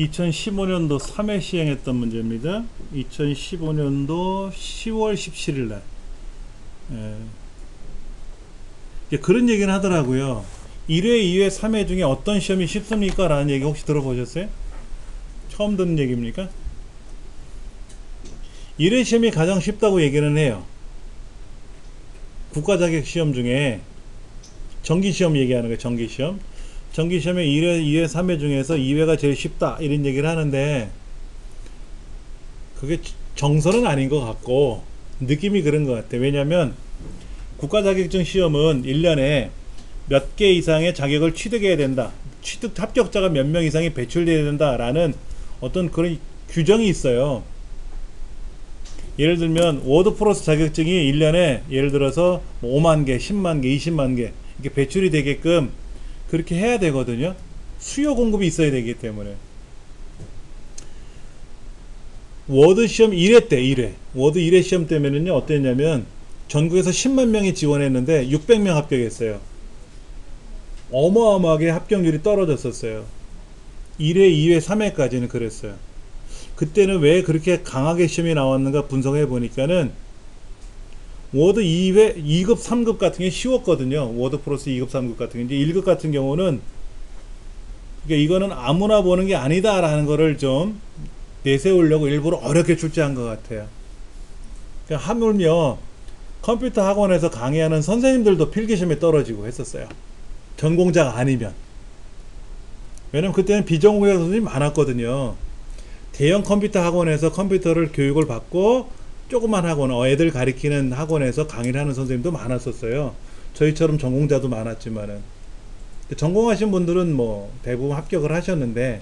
2015년도 3회 시행했던 문제입니다. 2015년도 10월 17일 날. 그런 얘기는 하더라고요. 1회, 2회, 3회 중에 어떤 시험이 쉽습니까? 라는 얘기 혹시 들어보셨어요? 처음 듣는 얘기입니까? 1회 시험이 가장 쉽다고 얘기는 해요. 국가자격시험 중에 정기시험 얘기하는 거예요. 정기시험. 정기시험에 1회, 2회, 3회 중에서 2회가 제일 쉽다 이런 얘기를 하는데 그게 정설은 아닌 것 같고 느낌이 그런 것 같아요. 왜냐하면 국가자격증 시험은 1년에 몇 개 이상의 자격을 취득해야 된다. 취득 합격자가 몇 명 이상이 배출돼야 된다라는 어떤 그런 규정이 있어요. 예를 들면 워드프로스 자격증이 1년에 예를 들어서 5만 개, 10만 개, 20만 개 이렇게 배출이 되게끔 그렇게 해야 되거든요. 수요 공급이 있어야 되기 때문에. 워드 시험 1회 때 1회 워드 1회 시험 때문에는요 어땠냐면 전국에서 10만 명이 지원했는데 600명 합격했어요. 어마어마하게 합격률이 떨어졌었어요. 1회, 2회, 3회까지는 그랬어요. 그때는 왜 그렇게 강하게 시험이 나왔는가 분석해 보니까는 워드 2회, 2급, 3급 같은 게 쉬웠거든요. 워드 플러스 2급, 3급 같은 게. 이제 1급 같은 경우는 그러니까 이거는 아무나 보는 게 아니다라는 거를 좀 내세우려고 일부러 어렵게 출제한 것 같아요. 그러니까 하물며 컴퓨터 학원에서 강의하는 선생님들도 필기시험에 떨어지고 했었어요. 전공자가 아니면. 왜냐면 그때는 비전공자 선생님이 많았거든요. 대형 컴퓨터 학원에서 컴퓨터를 교육을 받고 조그만 학원, 애들 가리키는 학원에서 강의를 하는 선생님도 많았었어요. 저희처럼 전공자도 많았지만은. 전공하신 분들은 뭐 대부분 합격을 하셨는데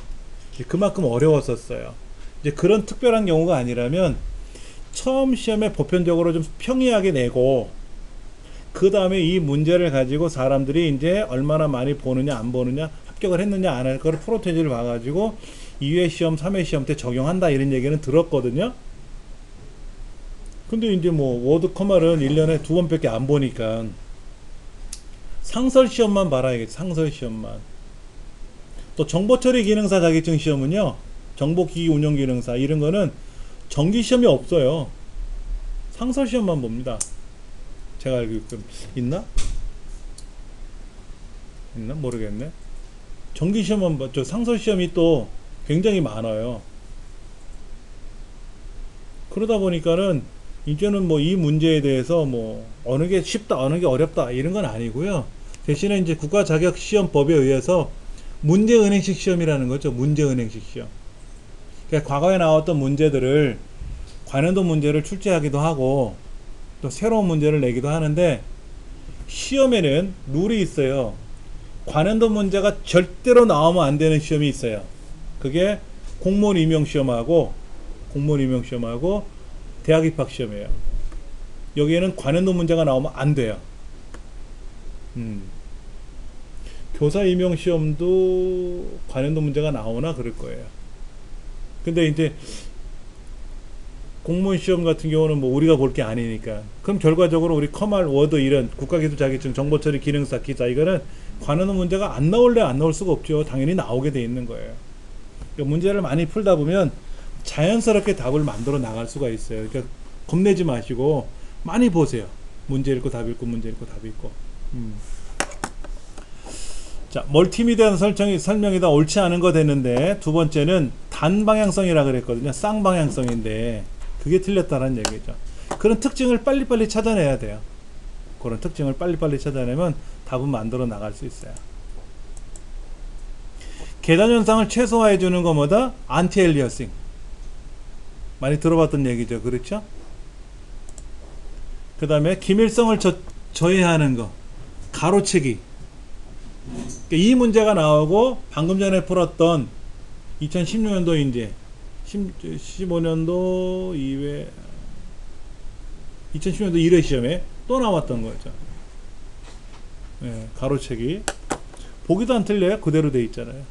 그만큼 어려웠었어요. 이제 그런 특별한 경우가 아니라면 처음 시험에 보편적으로 좀 평이하게 내고 그 다음에 이 문제를 가지고 사람들이 이제 얼마나 많이 보느냐 안 보느냐 합격을 했느냐 안 할 거를 프로테지를 봐가지고 2회 시험 3회 시험 때 적용한다 이런 얘기는 들었거든요. 근데 이제 뭐 워드 커말은 1년에 2번밖에 안 보니까 상설 시험만 봐라야겠지. 상설 시험만. 또 정보처리 기능사 자격증 시험은요 정보기기 운영 기능사 이런 거는 정기 시험이 없어요. 상설 시험만 봅니다. 제가 알고 있나? 있나? 모르겠네. 정기 시험만 봐. 저 상설 시험이 또 굉장히 많아요. 그러다 보니까는 이제는 뭐 이 문제에 대해서 뭐 어느 게 쉽다 어느 게 어렵다 이런 건 아니고요. 대신에 이제 국가자격시험법에 의해서 문제은행식 시험이라는 거죠. 문제은행식 시험. 그러니까 과거에 나왔던 문제들을 관련도 문제를 출제하기도 하고 또 새로운 문제를 내기도 하는데 시험에는 룰이 있어요. 관련도 문제가 절대로 나오면 안 되는 시험이 있어요. 그게 공무원 임용 시험하고 대학 입학 시험이에요. 여기에는 관련도 문제가 나오면 안 돼요. 교사 임용 시험도 관련도 문제가 나오나 그럴 거예요. 근데 이제 공무원 시험 같은 경우는 뭐 우리가 볼 게 아니니까 그럼 결과적으로 우리 커말 워드 이런 국가기술 자격증 정보처리 기능사 기사 이거는 관련도 문제가 안 나올래 안 나올 수가 없죠. 당연히 나오게 돼 있는 거예요. 그러니까 문제를 많이 풀다 보면 자연스럽게 답을 만들어 나갈 수가 있어요. 그러니까 겁내지 마시고 많이 보세요. 문제 읽고 답 읽고 문제 읽고 답 읽고. 자, 멀티미디어 설명이 다 옳지 않은 거 됐는데 두 번째는 단방향성이라 그랬거든요. 쌍방향성인데 그게 틀렸다는 얘기죠. 그런 특징을 빨리빨리 찾아내야 돼요. 그런 특징을 빨리빨리 찾아내면 답은 만들어 나갈 수 있어요. 계단 현상을 최소화해 주는 거 뭐다? 안티 엘리어싱. 많이 들어봤던 얘기죠. 그렇죠? 그 다음에 기밀성을 저해하는 거. 가로채기. 이 문제가 나오고 방금 전에 풀었던 2016년도 이제 15년도 2회 2016년도 1회 시험에 또 나왔던 거죠. 네, 가로채기. 보기도 안 틀려요. 그대로 돼 있잖아요.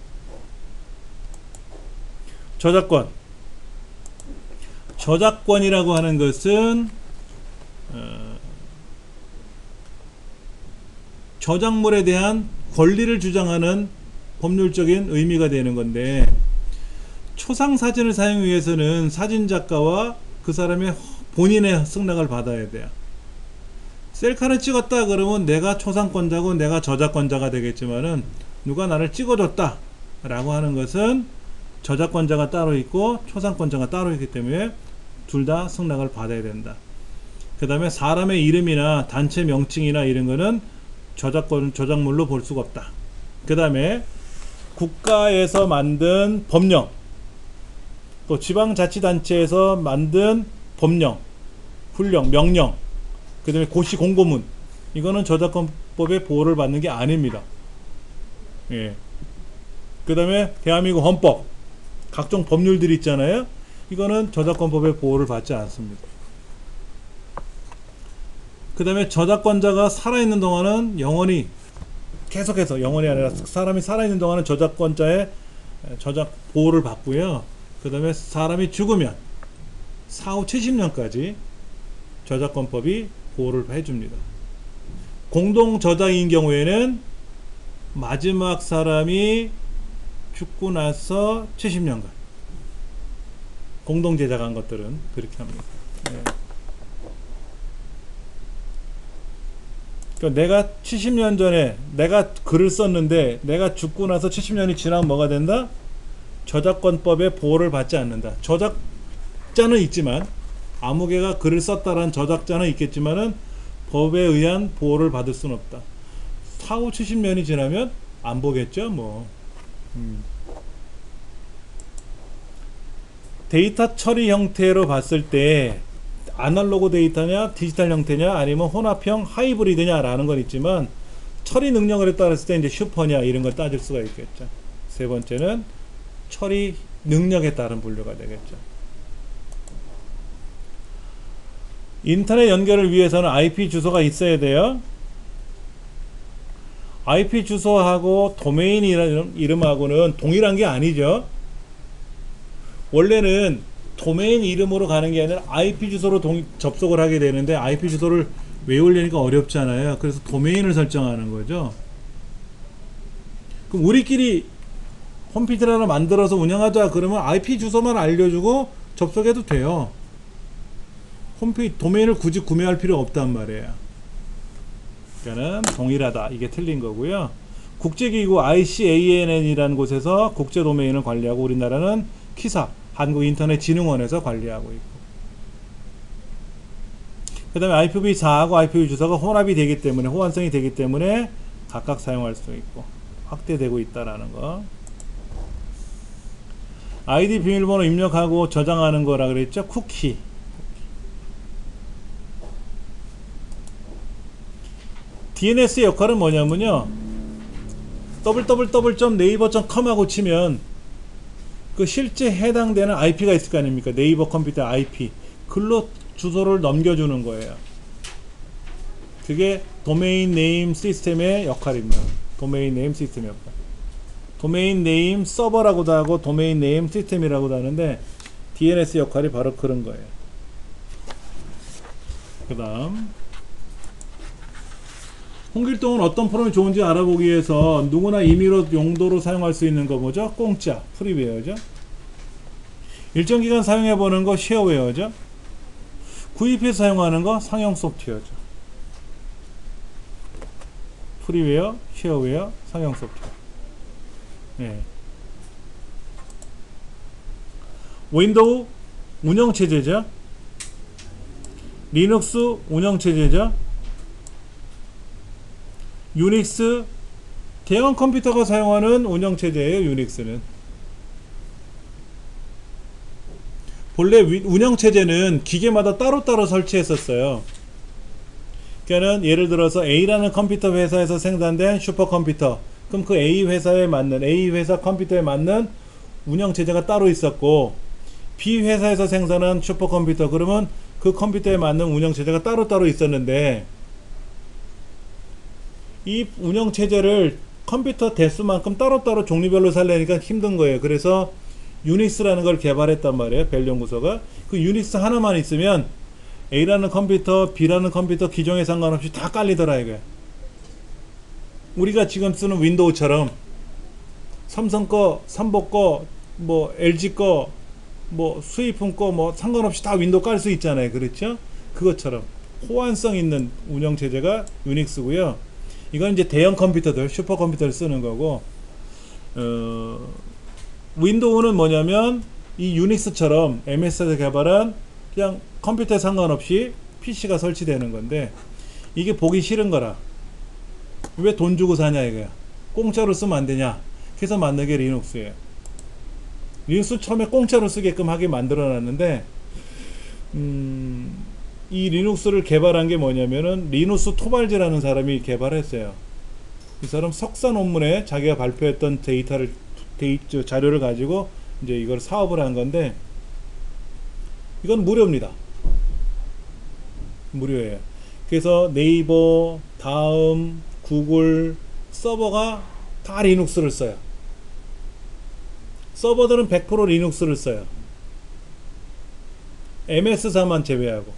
저작권이라고 하는 것은 저작물에 대한 권리를 주장하는 법률적인 의미가 되는 건데 초상 사진을 사용하기 위해서는 사진작가와 그 사람의 본인의 승낙을 받아야 돼요. 셀카를 찍었다 그러면 내가 초상권자고 내가 저작권자가 되겠지만은 누가 나를 찍어줬다 라고 하는 것은 저작권자가 따로 있고 초상권자가 따로 있기 때문에 둘 다 승낙을 받아야 된다. 그 다음에 사람의 이름이나 단체 명칭이나 이런 거는 저작물로 볼 수가 없다. 그 다음에 국가에서 만든 법령, 또 지방자치단체에서 만든 법령, 훈령, 명령, 그 다음에 고시 공고문, 이거는 저작권법의 보호를 받는 게 아닙니다. 예. 그 다음에 대한민국 헌법, 각종 법률들이 있잖아요. 이거는 저작권법의 보호를 받지 않습니다. 그 다음에 저작권자가 살아있는 동안은 영원히, 계속해서, 영원히 아니라 사람이 살아있는 동안은 저작권자의 저작 보호를 받고요. 그 다음에 사람이 죽으면 사후 70년까지 저작권법이 보호를 해줍니다. 공동 저작인 경우에는 마지막 사람이 죽고 나서 70년간, 공동 제작한 것들은 그렇게 합니다. 네. 그러니까 내가 70년 전에 내가 글을 썼는데 내가 죽고 나서 70년이 지나면 뭐가 된다? 저작권법의 보호를 받지 않는다. 저작자는 있지만, 아무개가 글을 썼다라는 저작자는 있겠지만은 법에 의한 보호를 받을 수는 없다. 사후 70년이 지나면 안 보겠죠, 뭐. 데이터 처리 형태로 봤을 때 아날로그 데이터냐 디지털 형태냐 아니면 혼합형 하이브리드냐 라는 건 있지만, 처리 능력에 따랐을 때 이제 슈퍼냐 이런 걸 따질 수가 있겠죠. 세 번째는 처리 능력에 따른 분류가 되겠죠. 인터넷 연결을 위해서는 IP 주소가 있어야 돼요. IP 주소하고 도메인 이름하고는 동일한 게 아니죠. 원래는 도메인 이름으로 가는 게 아니라 IP 주소로 접속을 하게 되는데, IP 주소를 외우려니까 어렵잖아요. 그래서 도메인을 설정하는 거죠. 그럼 우리끼리 홈페이지를 하나 만들어서 운영하자 그러면 IP 주소만 알려주고 접속해도 돼요. 도메인을 굳이 구매할 필요 없단 말이에요. 그러니까는 동일하다, 이게 틀린 거고요. 국제기구 ICANN이라는 곳에서 국제 도메인을 관리하고, 우리나라는 키사 한국인터넷진흥원에서 관리하고 있고, 그 다음에 IPv4하고 IPv 주소가 혼합이 되기 때문에, 호환성이 되기 때문에 각각 사용할 수 있고 확대되고 있다라는 거. 아이디 비밀번호 입력하고 저장하는 거라 그랬죠. 쿠키. DNS의 역할은 뭐냐면요, www.naver.com 하고 치면 그 실제 해당되는 IP가 있을 거 아닙니까? 네이버 컴퓨터 IP, 글로 주소를 넘겨주는 거예요. 그게 도메인 네임 시스템의 역할입니다. 도메인 네임 시스템의 역할. 도메인 네임 서버라고도 하고 도메인 네임 시스템이라고도 하는데, DNS 역할이 바로 그런 거예요. 그 다음, 홍길동은 어떤 프로그램이 좋은지 알아보기 위해서 누구나 임의로 용도로 사용할 수 있는 거 뭐죠? 공짜, 프리웨어죠. 일정 기간 사용해보는 거 쉐어웨어죠. 구입해서 사용하는 거 상용 소프트웨어죠. 프리웨어, 쉐어웨어, 상용 소프트웨어. 네. 윈도우 운영체제죠. 리눅스 운영체제죠. 유닉스, 대형 컴퓨터가 사용하는 운영체제예요. 유닉스는 본래 운영체제는 기계마다 따로따로 설치했었어요. 그러니까는 예를 들어서 A라는 컴퓨터 회사에서 생산된 슈퍼컴퓨터, 그럼 그 A 회사에 맞는, A 회사 컴퓨터에 맞는 운영체제가 따로 있었고, B 회사에서 생산한 슈퍼컴퓨터, 그러면 그 컴퓨터에 맞는 운영체제가 따로따로 있었는데, 이 운영체제를 컴퓨터 대수만큼 따로따로 종류별로 살려니까 힘든 거예요. 그래서 유닉스라는 걸 개발했단 말이에요. 벨 연구소가. 그 유닉스 하나만 있으면 A라는 컴퓨터, B라는 컴퓨터 기종에 상관없이 다 깔리더라 이거야. 우리가 지금 쓰는 윈도우처럼 삼성 거, 삼복 거, 뭐 LG 거, 뭐 수입품 거 뭐 상관없이 다 윈도우 깔 수 있잖아요. 그렇죠? 그것처럼 호환성 있는 운영 체제가 유닉스고요. 이건 이제 대형 컴퓨터들, 슈퍼컴퓨터를 쓰는 거고, 윈도우는 뭐냐면 이 유닉스처럼 MS에서 개발한 그냥 컴퓨터에 상관없이 PC가 설치되는 건데, 이게 보기 싫은 거라. 왜 돈 주고 사냐 이거야. 공짜로 쓰면 안 되냐. 그래서 만든 게 리눅스예요. 리눅스 처음에 공짜로 쓰게끔 하게 만들어 놨는데, 이 리눅스를 개발한 게 뭐냐면은 리누스 토발즈라는 사람이 개발했어요. 이 사람 석사 논문에 자기가 발표했던 자료를 가지고 이제 이걸 사업을 한 건데, 이건 무료입니다. 무료예요. 그래서 네이버, 다음, 구글 서버가 다 리눅스를 써요. 서버들은 100% 리눅스를 써요. MS사만 제외하고.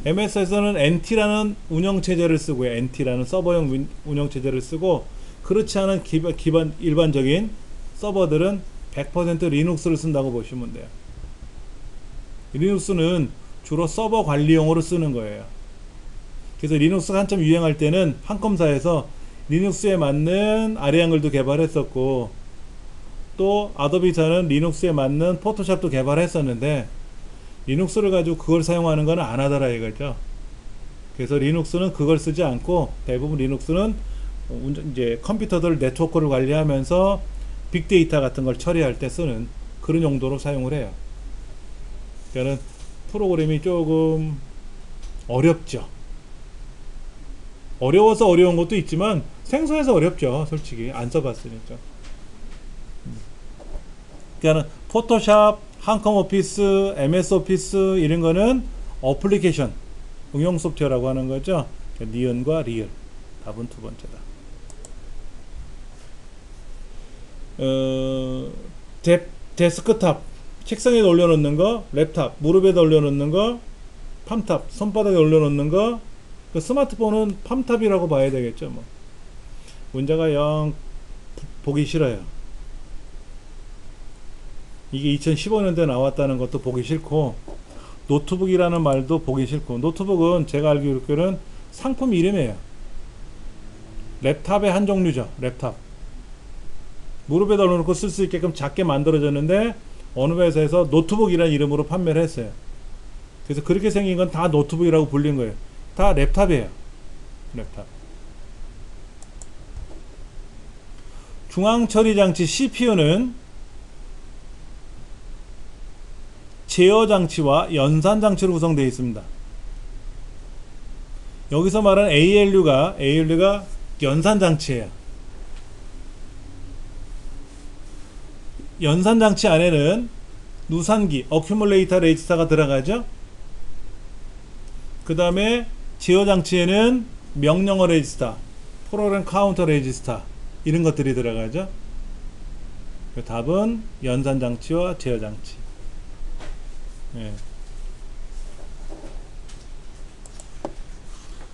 MS에서는 NT라는 운영체제를 쓰고요. NT라는 서버용 운영체제를 쓰고, 그렇지 않은 일반적인 서버들은 100% 리눅스를 쓴다고 보시면 돼요. 리눅스는 주로 서버 관리용으로 쓰는 거예요. 그래서 리눅스가 한참 유행할 때는 한컴사에서 리눅스에 맞는 아리앙글도 개발했었고, 또 아도비사는 리눅스에 맞는 포토샵도 개발했었는데, 리눅스를 가지고 그걸 사용하는 건 안 하더라 이거죠. 그래서 리눅스는 그걸 쓰지 않고, 대부분 리눅스는 이제 컴퓨터들 네트워크를 관리하면서 빅데이터 같은 걸 처리할 때 쓰는 그런 용도로 사용을 해요. 그러니까 프로그램이 조금 어렵죠. 어려워서 어려운 것도 있지만 생소해서 어렵죠. 솔직히 안 써봤으니까. 그러니까 포토샵, 한컴 오피스, MS 오피스 이런 거는 어플리케이션, 응용 소프트웨어라고 하는 거죠. 니은과 리을. 답은 두 번째다. 데스크탑, 책상에 올려놓는 거, 랩탑, 무릎에다 올려놓는 거, 팜탑, 손바닥에 올려놓는 거, 그 스마트폰은 팜탑이라고 봐야 되겠죠. 뭐. 문제가 영 보기 싫어요. 이게 2015년도에 나왔다는 것도 보기 싫고, 노트북이라는 말도 보기 싫고, 노트북은 제가 알기로는 상품 이름이에요. 랩탑의 한 종류죠. 랩탑. 무릎에다 올려놓고 쓸 수 있게끔 작게 만들어졌는데, 어느 회사에서 노트북이라는 이름으로 판매를 했어요. 그래서 그렇게 생긴 건 다 노트북이라고 불린 거예요. 다 랩탑이에요. 랩탑. 중앙처리장치 CPU는 제어장치와 연산장치로 구성되어 있습니다. 여기서 말하는 ALU가 연산장치예요. 연산장치 안에는 누산기, 어큐뮬레이터 레지스터가 들어가죠. 그 다음에 제어장치에는 명령어 레지스터, 프로그램 카운터 레지스터 이런 것들이 들어가죠. 답은 연산장치와 제어장치. 예.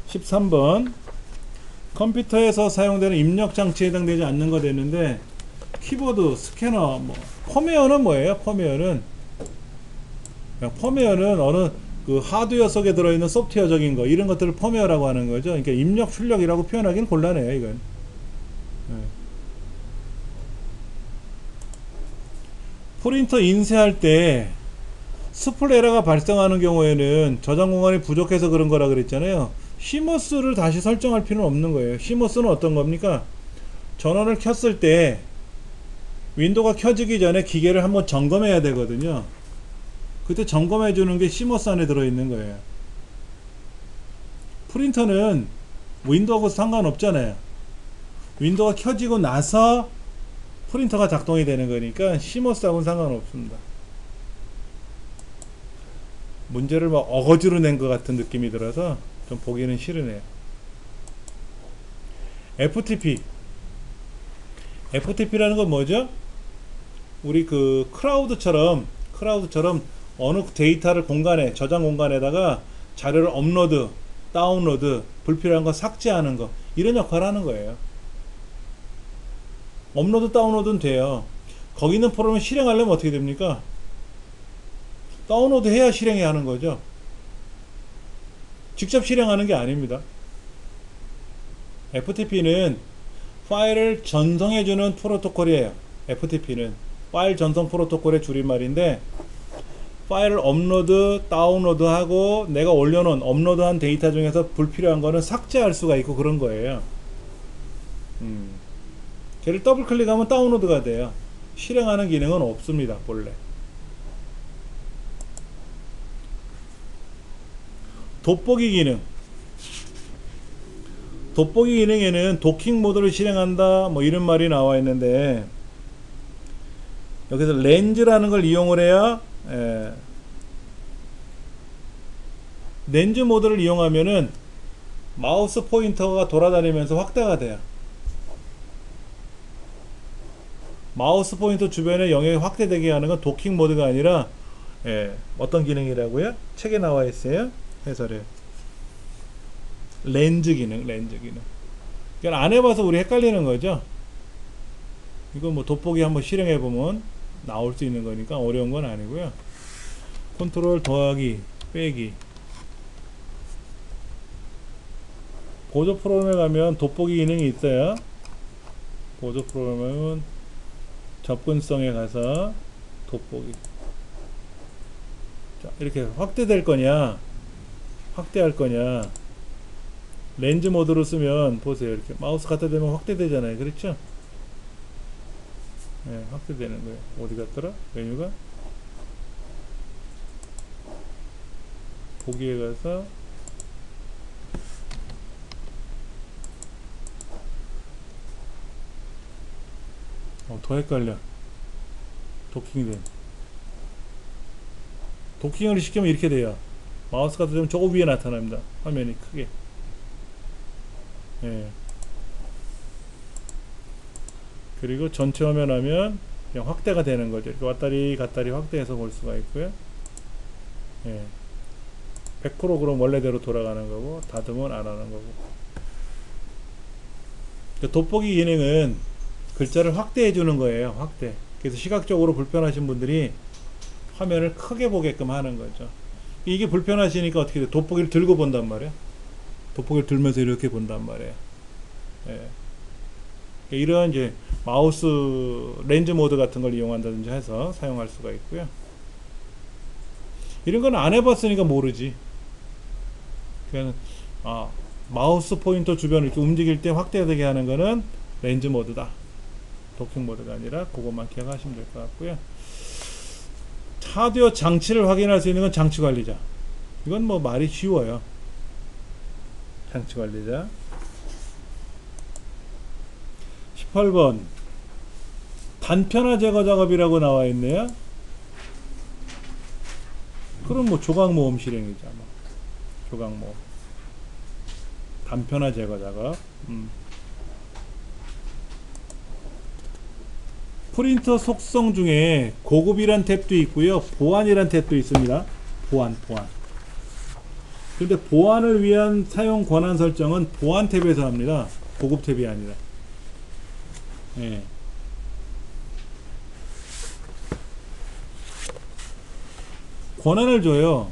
13번 컴퓨터에서 사용되는 입력장치에 해당되지 않는 거 되는데, 키보드, 스캐너, 뭐 펌웨어는 뭐예요? 펌웨어는 어느 그 하드웨어 속에 들어있는 소프트웨어적인 거, 이런 것들을 펌웨어라고 하는 거죠. 그러니까 입력 출력이라고 표현하기는 곤란해요, 이건. 네. 프린터 인쇄할 때 스플 에러가 발생하는 경우에는 저장 공간이 부족해서 그런 거라 그랬잖아요. CMOS를 다시 설정할 필요는 없는 거예요. CMOS는 어떤 겁니까? 전원을 켰을 때 윈도우가 켜지기 전에 기계를 한번 점검해야 되거든요. 그때 점검해 주는 게 CMOS 안에 들어있는 거예요. 프린터는 윈도우하고 상관없잖아요. 윈도우가 켜지고 나서 프린터가 작동이 되는 거니까 CMOS하고는 상관없습니다. 문제를 막 어거지로 낸 것 같은 느낌이 들어서 좀 보기는 싫으네요. FTP라는 건 뭐죠? 우리 그 크라우드처럼 어느 데이터를 공간에, 저장 공간에다가 자료를 업로드, 다운로드, 불필요한 거 삭제하는 거, 이런 역할을 하는 거예요. 업로드, 다운로드는 돼요. 거기 있는 프로그램을 실행하려면 어떻게 됩니까? 다운로드 해야 실행해야 하는 거죠. 직접 실행하는 게 아닙니다. FTP는 파일을 전송해주는 프로토콜이에요. FTP는 파일 전송 프로토콜의 줄임말인데, 파일을 업로드, 다운로드하고 내가 올려놓은 업로드한 데이터 중에서 불필요한 거는 삭제할 수가 있고 그런 거예요. 걔를 더블 클릭하면 다운로드가 돼요. 실행하는 기능은 없습니다, 본래. 돋보기 기능. 돋보기 기능에는 도킹 모드를 실행한다, 뭐 이런 말이 나와 있는데, 여기서 렌즈라는 걸 이용을 해야, 렌즈 모드를 이용하면은 마우스 포인터가 돌아다니면서 확대가 돼요. 마우스 포인터 주변에 영역이 확대되게 하는 건 도킹 모드가 아니라, 어떤 기능이라고요? 책에 나와 있어요. 해설에. 렌즈 기능, 렌즈 기능. 그러니까 안 해봐서 우리 헷갈리는 거죠. 이거 뭐 돋보기 한번 실행해보면 나올 수 있는 거니까 어려운 건 아니고요. 컨트롤 더하기, 빼기. 보조 프로그램에 가면 돋보기 기능이 있어요. 보조 프로그램은 접근성에 가서 돋보기. 자, 이렇게 확대될 거냐, 확대할 거냐. 렌즈 모드로 쓰면 보세요. 이렇게 마우스 갖다 대면 확대되잖아요. 그렇죠? 네, 확대되는 거예요. 어디 갔더라? 메뉴가? 보기에 가서 더 헷갈려. 도킹이 돼. 도킹을 시키면 이렇게 돼요. 마우스 갖다 대면 저거 위에 나타납니다. 화면이 크게. 예. 그리고 전체 화면 하면 그냥 확대가 되는 거죠. 이렇게 왔다리 갔다리 확대해서 볼 수가 있고요. 예. 100% 그럼 원래대로 돌아가는 거고, 닫으면 안 하는 거고. 돋보기 기능은 글자를 확대해 주는 거예요. 확대. 그래서 시각적으로 불편하신 분들이 화면을 크게 보게끔 하는 거죠. 이게 불편하시니까 어떻게 돼? 돋보기를 들고 본단 말이에요. 돋보기를 들면서 이렇게 본단 말이에요. 예. 이런 이제 마우스 렌즈 모드 같은 걸 이용한다든지 해서 사용할 수가 있고요. 이런 건 안 해봤으니까 모르지. 그냥 마우스 포인터 주변을 이렇게 움직일 때 확대되게 하는 거는 렌즈 모드다. 도킹 모드가 아니라 그것만 기억하시면 될 것 같고요. 하드웨어 장치를 확인할 수 있는 건 장치 관리자. 이건 뭐 말이 쉬워요. 장치 관리자. 18번 단편화 제거 작업이라고 나와 있네요. 그럼 뭐 조각 모음 실행이죠. 뭐. 조각 모음. 단편화 제거 작업. 프린터 속성 중에 고급이란 탭도 있고요. 보안이란 탭도 있습니다. 보안. 근데 보안을 위한 사용 권한 설정은 보안 탭에서 합니다. 고급 탭이 아니라. 예. 권한을 줘요.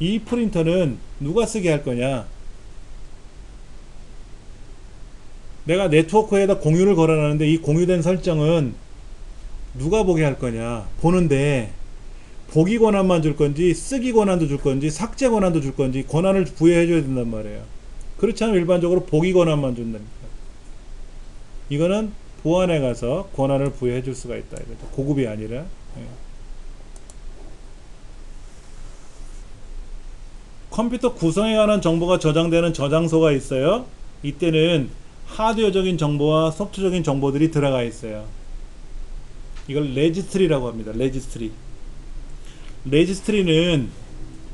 이 프린터는 누가 쓰게 할 거냐. 내가 네트워크에다 공유를 걸어놨는데 이 공유된 설정은 누가 보게 할 거냐. 보는데 보기 권한만 줄 건지 쓰기 권한도 줄 건지 삭제 권한도 줄 건지 권한을 부여해 줘야 된단 말이에요. 그렇지 않으면 일반적으로 보기 권한만 준답니다. 이거는 보안에 가서 권한을 부여해 줄 수가 있다. 이거죠. 고급이 아니라. 예. 컴퓨터 구성에 관한 정보가 저장되는 저장소가 있어요. 이때는 하드웨어적인 정보와 소프트적인 정보들이 들어가 있어요. 이걸 레지스트리라고 합니다. 레지스트리는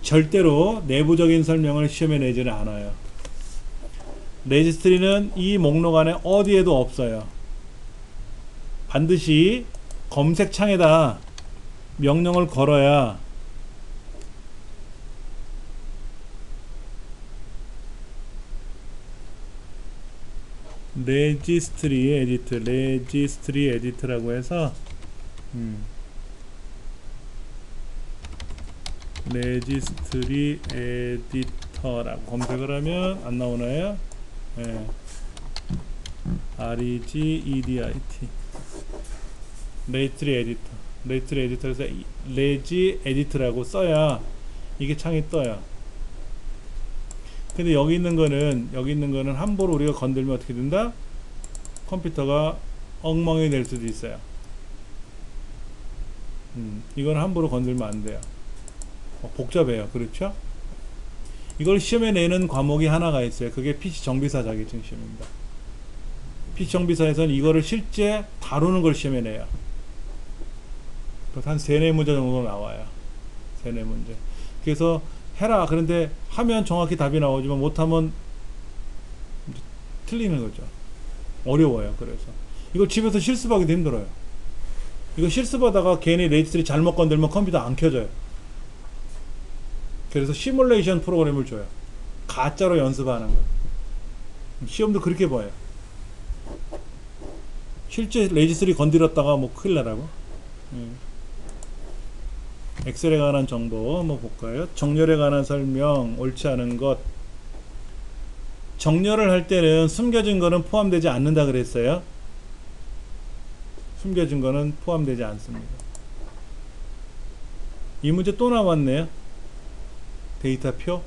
절대로 내부적인 설명을 시험에 내지는 않아요. 레지스트리는 이 목록 안에 어디에도 없어요. 반드시 검색창에다 명령을 걸어야 레지스트리 에디트라고 해서 음. 레지스트리 에디터라고 검색을 하면 안 나오나요? 예. REGEDIT 레지스트리 에디터. 레지스트리 에디터에서 레지 에디트라고 써야 이게 창이 떠요. 근데 여기 있는 거는 함부로 우리가 건들면 어떻게 된다? 컴퓨터가 엉망이 될 수도 있어요. 이건 함부로 건들면 안 돼요. 복잡해요. 그렇죠? 이걸 시험에 내는 과목이 하나가 있어요. 그게 PC 정비사 자격증 시험입니다. PC 정비사에서는 이거를 실제 다루는 걸 시험에 내요. 한 3-4문제 정도 나와요. 3-4문제. 그래서 해라. 그런데 하면 정확히 답이 나오지만 못하면 틀리는 거죠. 어려워요. 그래서 이걸 집에서 실습하기도 힘들어요. 이거 실습하다가 괜히 레지스트리 잘못 건들면 컴퓨터 안 켜져요. 그래서 시뮬레이션 프로그램을 줘요. 가짜로 연습하는 거. 시험도 그렇게 봐요. 실제 레지스트리 건드렸다가 뭐 큰일 나라고. 엑셀에 관한 정보 뭐 볼까요? 정렬에 관한 설명, 옳지 않은 것. 정렬을 할 때는 숨겨진 거는 포함되지 않는다 그랬어요. 숨겨진 거는 포함되지 않습니다. 이 문제 또 나왔네요. 데이터표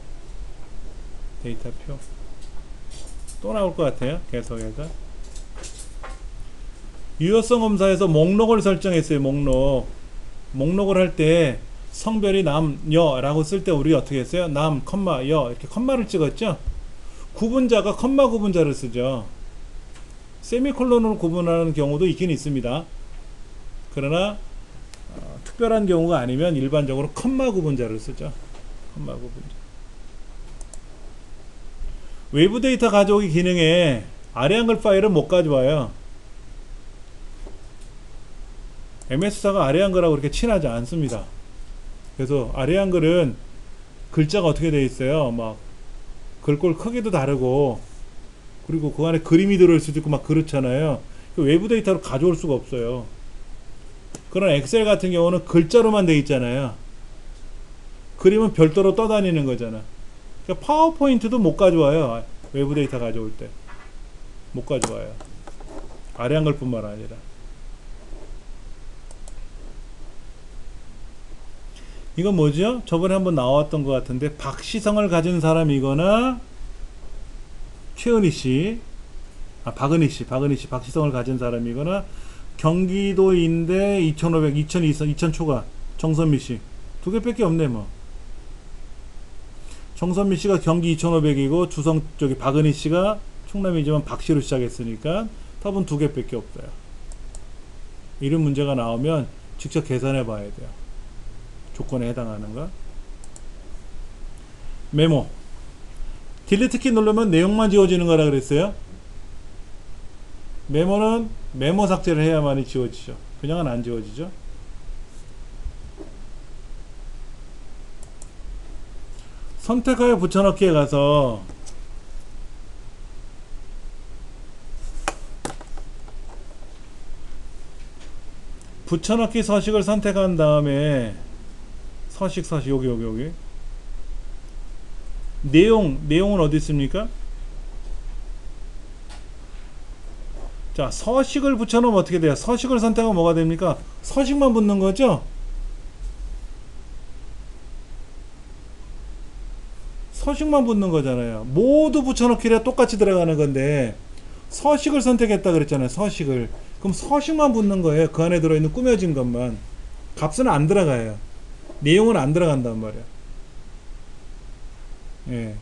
또 나올 것 같아요. 계속해서 유효성 검사에서 목록을 설정했어요. 목록을 할 때 성별이 남, 여 라고 쓸 때 우리 어떻게 했어요? 남, 컴마, 여 이렇게 컴마를 찍었죠. 구분자가 컴마 구분자를 쓰죠. 세미콜론으로 구분하는 경우도 있긴 있습니다. 그러나 특별한 경우가 아니면 일반적으로 컴마 구분자를 쓰죠. 컴마 구분자. 외부 데이터 가져오기 기능에 아래 한글 파일은 못 가져와요. MS사가 아래 한글하고 그렇게 친하지 않습니다. 그래서 아래 한글은 글자가 어떻게 되어 있어요? 막 글꼴 크기도 다르고 그리고 그 안에 그림이 들어올 수도 있고 막 그렇잖아요. 외부 데이터로 가져올 수가 없어요. 그런 엑셀 같은 경우는 글자로만 되어 있잖아요. 그림은 별도로 떠다니는 거잖아. 그러니까 파워포인트도 못 가져와요. 외부 데이터 가져올 때 못 가져와요. 아래 한글뿐만 아니라. 이건 뭐죠? 저번에 한번 나왔던 것 같은데 박시성을 가진 사람이거나 최은희씨, 박은희씨, 박시성을 가진 사람이거나 경기도인데 2500, 2000 초과 정선미씨 두 개밖에 없네 뭐. 정선미씨가 경기 2500이고 주성 쪽이 박은희씨가 충남이지만 박씨로 시작했으니까 답은 두 개밖에 없어요. 이런 문제가 나오면 직접 계산해 봐야 돼요. 조건에 해당하는가? 메모. 딜리트 키 누르면 내용만 지워지는 거라 그랬어요. 메모는 메모 삭제를 해야만이 지워지죠. 그냥은 안 지워지죠. 선택하여 붙여넣기에 가서 붙여넣기 서식을 선택한 다음에 서식 여기 내용은 어디 있습니까? 자, 서식을 붙여놓으면 어떻게 돼요? 서식을 선택하면 뭐가 됩니까? 서식만 붙는 거죠? 서식만 붙는 거잖아요. 모두 붙여넣기를 똑같이 들어가는 건데 서식을 선택했다 그랬잖아요. 서식을. 그럼 서식만 붙는 거예요. 그 안에 들어있는 꾸며진 것만. 값은 안 들어가요. 내용은 안 들어간단 말이야. 예.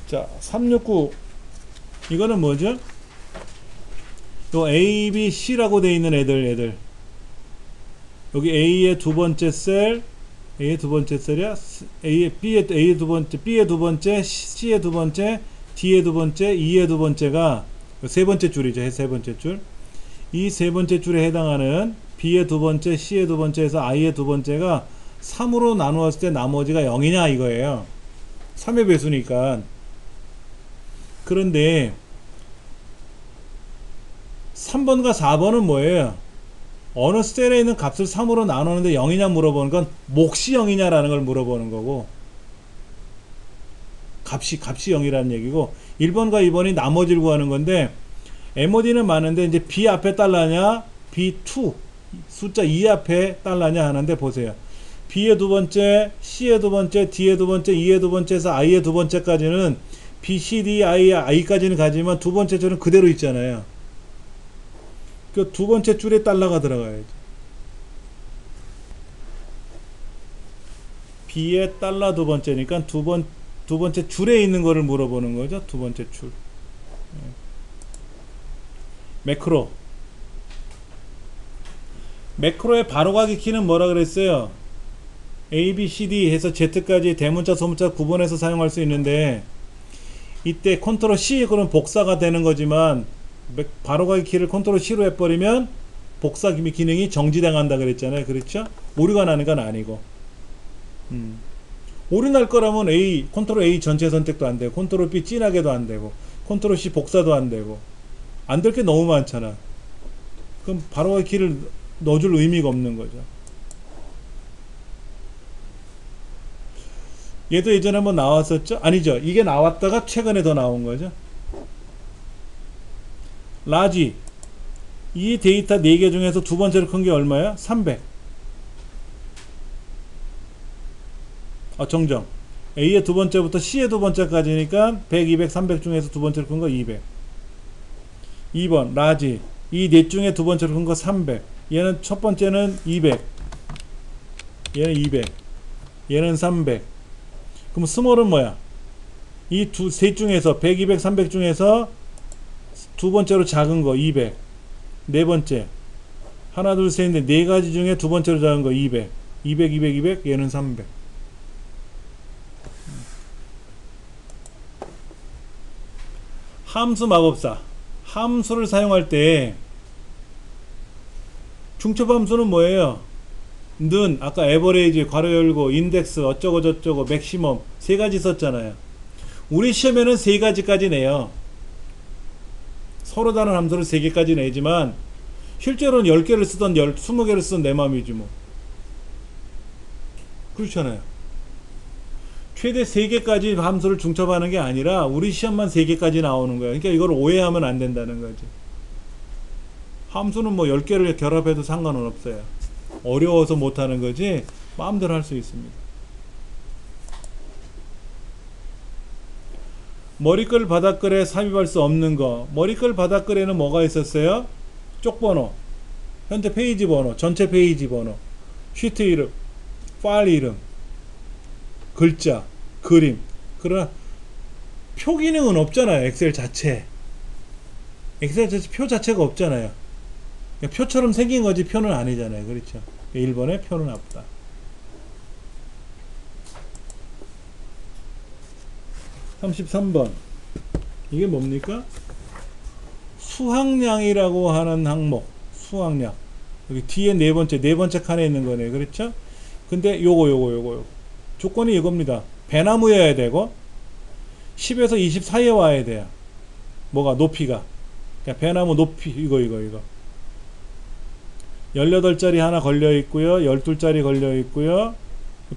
자, 369 이거는 뭐죠? 요 A, B, C라고 되어 있는 애들 여기 A의 두 번째 셀 A의 두 번째 셀이야. B의 두 번째, B의 두 번째, C의 두 번째, D의 두 번째, E의 두 번째가 세 번째 줄이죠. 세 번째 줄. 이 세 번째 줄에 해당하는 B의 두 번째, C의 두 번째에서 I의 두 번째가 3으로 나누었을 때 나머지가 0이냐 이거예요. 3의 배수니까. 그런데 3번과 4번은 뭐예요? 어느 셀에 있는 값을 3으로 나누는데 0이냐 물어보는 건 몫이 0이냐라는 걸 물어보는 거고, 값이 0이라는 얘기고, 1번과 2번이 나머지를 구하는 건데, MOD는 많은데 이제 B 앞에 달라냐 B2 숫자 2 앞에 달라냐 하는데, 보세요. B의 두 번째, C의 두 번째, D의 두 번째, E의 두 번째에서 I의 두 번째까지는 B, C, D, I까지는 가지만 두 번째 줄은 그대로 있잖아요. 그 두 번째 줄에 달러가 들어가야죠. B의 달러 두 번째니까 두 번째 줄에 있는 거를 물어보는 거죠. 두 번째 줄. 매크로의 바로가기 키는 뭐라 그랬어요? A, B, C, D 해서 Z까지 대문자, 소문자 구분해서 사용할 수 있는데, 이때 컨트롤 C 그럼 복사가 되는 거지만, 바로가기 키를 컨트롤 C로 해버리면 복사 기능이 정지당한다 그랬잖아요. 그렇죠? 오류가 나는 건 아니고. 오류 날 거라면 컨트롤 A 전체 선택도 안 되고, 컨트롤 B 진하게도 안 되고, 컨트롤 C 복사도 안 되고, 안 될 게 너무 많잖아. 그럼 바로가기 키를 넣어줄 의미가 없는 거죠. 얘도 예전에 한번 나왔었죠? 아니죠. 이게 나왔다가 최근에 더 나온 거죠. 라지. 이 데이터 4개 중에서 두 번째로 큰 게 얼마야? 300. 정정. A의 두 번째부터 C의 두 번째까지니까 100, 200, 300 중에서 두 번째로 큰 거 200. 2번 라지. 이 넷 중에 두 번째로 큰 거 300. 얘는 첫 번째는 200. 얘는 200. 얘는 300. 그럼 스몰은 뭐야? 이 셋 중에서 100, 200, 300 중에서 두 번째로 작은 거 200. 네 번째. 하나, 둘, 셋, 넷. 네 가지 중에 두 번째로 작은 거 200. 200, 200, 200. 얘는 300. 함수 마법사. 함수를 사용할 때 중첩함수는 뭐예요? 는, 아까 에버레이지, 괄호 열고, 인덱스, 어쩌고 저쩌고, 맥시멈 세 가지 썼잖아요. 우리 시험에는 세 가지까지 내요. 서로 다른 함수를 세 개까지 내지만 실제로는 10개를 쓰던 20개를 쓰던 내 맘이지 뭐. 그렇잖아요. 최대 3개까지 함수를 중첩하는 게 아니라 우리 시험만 3개까지 나오는 거야. 그러니까 이걸 오해하면 안 된다는 거지. 함수는 뭐 10개를 결합해도 상관은 없어요. 어려워서 못하는 거지 마음대로 할 수 있습니다. 머리글 바닥글에 삽입할 수 없는 거. 머리글 바닥글에는 뭐가 있었어요? 쪽번호, 현재 페이지 번호, 전체 페이지 번호, 시트 이름, 파일 이름, 글자, 그림. 그러나 표 기능은 없잖아요. 엑셀 자체 표 자체가 없잖아요. 표처럼 생긴 거지 표는 아니잖아요. 그렇죠? 1번에 표는 없다. 33번. 이게 뭡니까? 수학량이라고 하는 항목. 수학량. 여기 뒤에 네 번째 칸에 있는 거네. 그렇죠? 근데 요거. 조건이 이겁니다. 배나무여야 되고 10에서 20 사이에 와야 돼요. 뭐가? 높이가. 그러니까 배나무 높이 이거 18짜리 하나 걸려 있고요. 12짜리 걸려 있고요.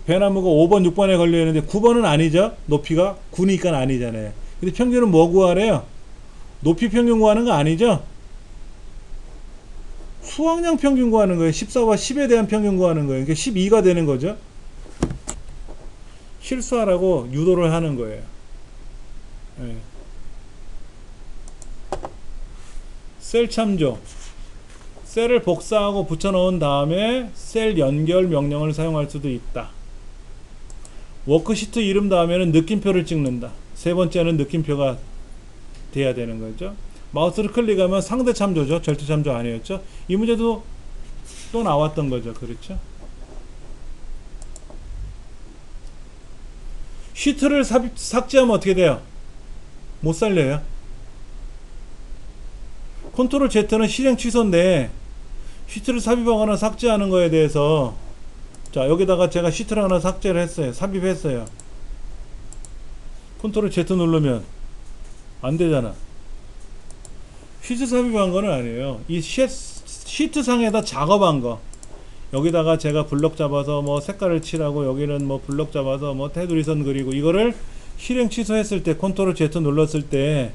배나무가 5번, 6번에 걸려 있는데 9번은 아니죠. 높이가 9니까 아니잖아요. 근데 평균은 뭐 구하래요? 높이 평균 구하는 거 아니죠? 수학량 평균 구하는 거예요. 14와 10에 대한 평균 구하는 거예요. 그러니까 12가 되는 거죠. 실수하라고 유도를 하는 거예요. 네. 셀 참조. 셀을 복사하고 붙여넣은 다음에 셀 연결 명령을 사용할 수도 있다. 워크시트 이름 다음에는 느낌표를 찍는다. 세 번째는 느낌표가 돼야 되는 거죠. 마우스를 클릭하면 상대 참조죠. 절대 참조 아니었죠. 이 문제도 또 나왔던 거죠. 그렇죠. 시트를 삭제하면 어떻게 돼요? 못 살려요. 컨트롤 Z는 실행 취소인데 시트를 삽입하거나 삭제하는 거에 대해서, 자 여기다가 제가 시트를 하나 삭제를 했어요. 삽입했어요. 컨트롤 Z 누르면 안 되잖아. 시트 삽입한 거는 아니에요. 이 시트 상에다 작업한 거. 여기다가 제가 블럭 잡아서 뭐 색깔을 칠하고, 여기는 뭐 블럭 잡아서 뭐 테두리 선 그리고, 이거를 실행 취소했을 때 컨트롤 Z 눌렀을 때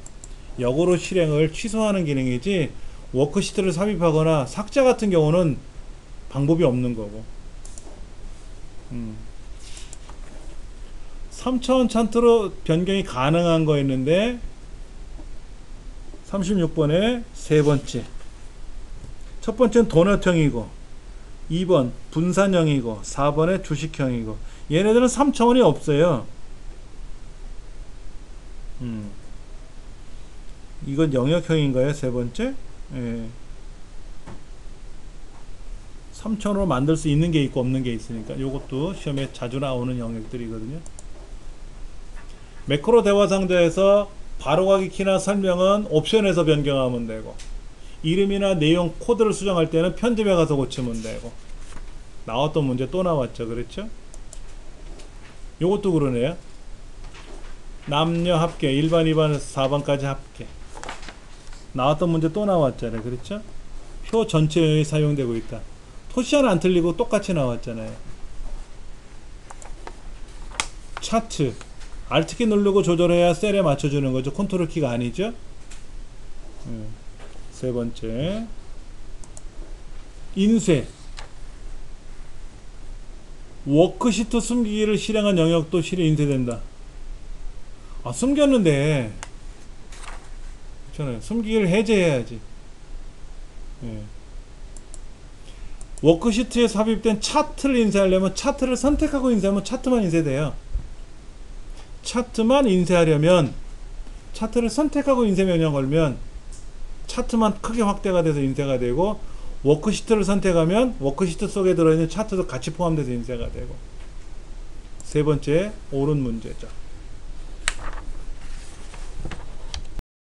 역으로 실행을 취소하는 기능이지, 워크시트를 삽입하거나 삭제 같은 경우는 방법이 없는 거고. 3차원 차트로 변경이 가능한 거 있는데, 36번에 세 번째. 첫 번째는 도넛형이고, 2번 분산형이고, 4번에 주식형이고, 얘네들은 3차원이 없어요. 이건 영역형인가요? 세 번째? 예. 3차원으로 만들 수 있는 게 있고 없는 게 있으니까, 요것도 시험에 자주 나오는 영역들이거든요. 매크로 대화 상자에서 바로가기 키나 설명은 옵션에서 변경하면 되고, 이름이나 내용 코드를 수정할 때는 편집에 가서 고치면 되고. 나왔던 문제 또 나왔죠. 그렇죠? 요것도 그러네요. 남녀 합계 1번 2번에서 4번까지 합계. 나왔던 문제 또 나왔잖아요. 그렇죠? 표 전체에 사용되고 있다. 토시는 안 틀리고 똑같이 나왔잖아요. 차트 Alt키 누르고 조절해야 셀에 맞춰주는 거죠. 컨트롤 키가 아니죠. 세 번째, 인쇄. 워크시트 숨기기를 실행한 영역도 실에 인쇄된다. 아, 숨겼는데 그렇잖아요. 숨기기를 해제해야지. 워크시트에 삽입된 차트를 인쇄하려면 차트를 선택하고 인쇄하면 차트만 인쇄돼요. 차트만 인쇄하려면 차트를 선택하고 인쇄 명령 걸면 차트만 크게 확대가 돼서 인쇄가 되고, 워크시트를 선택하면 워크시트 속에 들어있는 차트도 같이 포함돼서 인쇄가 되고. 세 번째 옳은 문제죠.